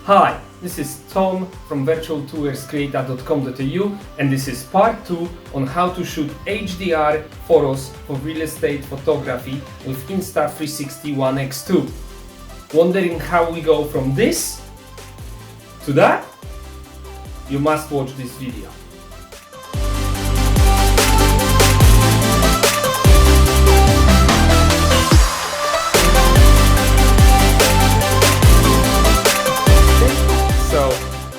Hi, this is Tom from virtualtourscreator.com.au and this is part 2 on how to shoot HDR photos for real estate photography with Insta360 ONE X2. Wondering how we go from this to that? You must watch this video.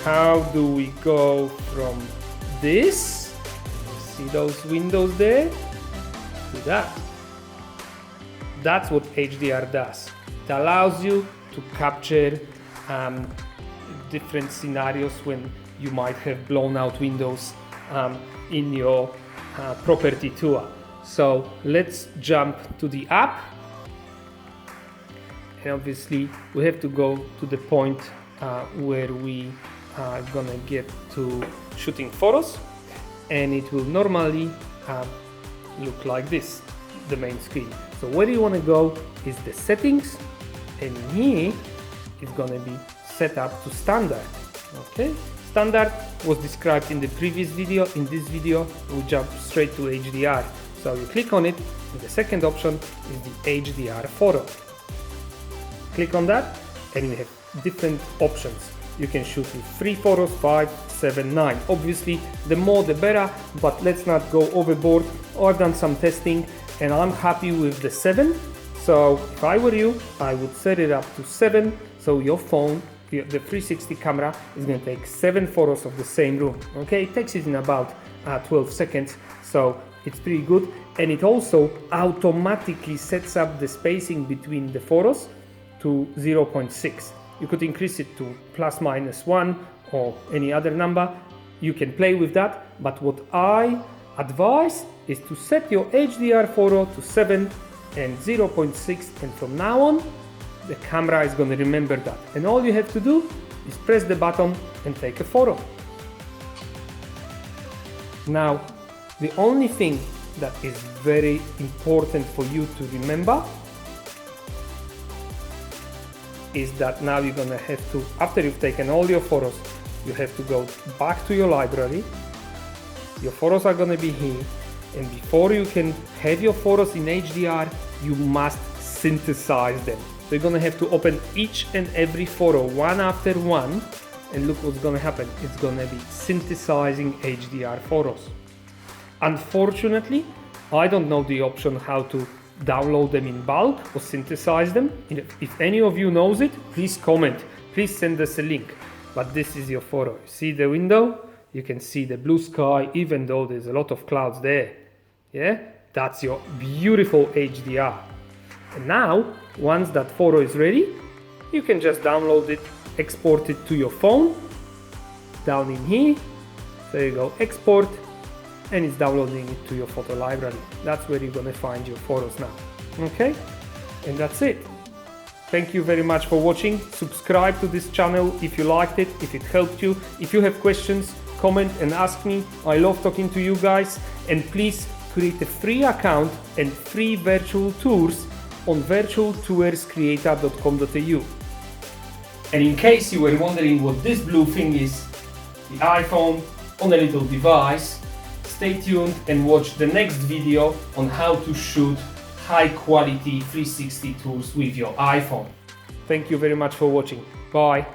How do we go from this, see those windows there, to that? That's what HDR does. It allows you to capture different scenarios when you might have blown out windows in your property tour. So let's jump to the app. And obviously we have to go to the point where we are gonna get to shooting photos, and it will normally look like this, the main screen. So where you want to go is the settings, and here it's gonna be set up to standard. Okay, standard was described in the previous video. In this video we jump straight to HDR, so you click on it and the second option is the HDR photo. Click on that and you have different options. You can shoot with 3 photos, 5, 7, 9. Obviously, the more the better, but let's not go overboard. I've done some testing and I'm happy with the 7. So if I were you, I would set it up to 7. So your phone, the 360 camera, is going to take 7 photos of the same room. Okay, it takes it in about 12 seconds. So it's pretty good. And it also automatically sets up the spacing between the photos to 0.6. You could increase it to ±1 or any other number. You can play with that, but what I advise is to set your HDR photo to 7 and 0.6, and from now on the camera is going to remember that, and all you have to do is press the button and take a photo. Now the only thing that is very important for you to remember is that now you're gonna have to, after you've taken all your photos, you have to go back to your library. Your photos are gonna be here, and before you can have your photos in HDR, you must synthesize them. So you're gonna have to open each and every photo one after one, and look what's gonna happen. It's gonna be synthesizing HDR photos. Unfortunately, I don't know the option how to download them in bulk or synthesize them. If any of you knows it, please comment, please send us a link. But this is your photo. You see the window, you can see the blue sky, even though there's a lot of clouds there. Yeah, that's your beautiful HDR. And now once that photo is ready, you can just download it, export it to your phone down in here. There you go, export, and it's downloading it to your photo library. That's where you're gonna find your photos now. Okay, and that's it. Thank you very much for watching. Subscribe to this channel if you liked it, if it helped you. If you have questions, comment and ask me. I love talking to you guys, and please create a free account and free virtual tours on virtualtourscreator.com.au. And in case you were wondering what this blue thing is, the iPhone on a little device, stay tuned and watch the next video on how to shoot high quality 360 tours with your iPhone. Thank you very much for watching. Bye.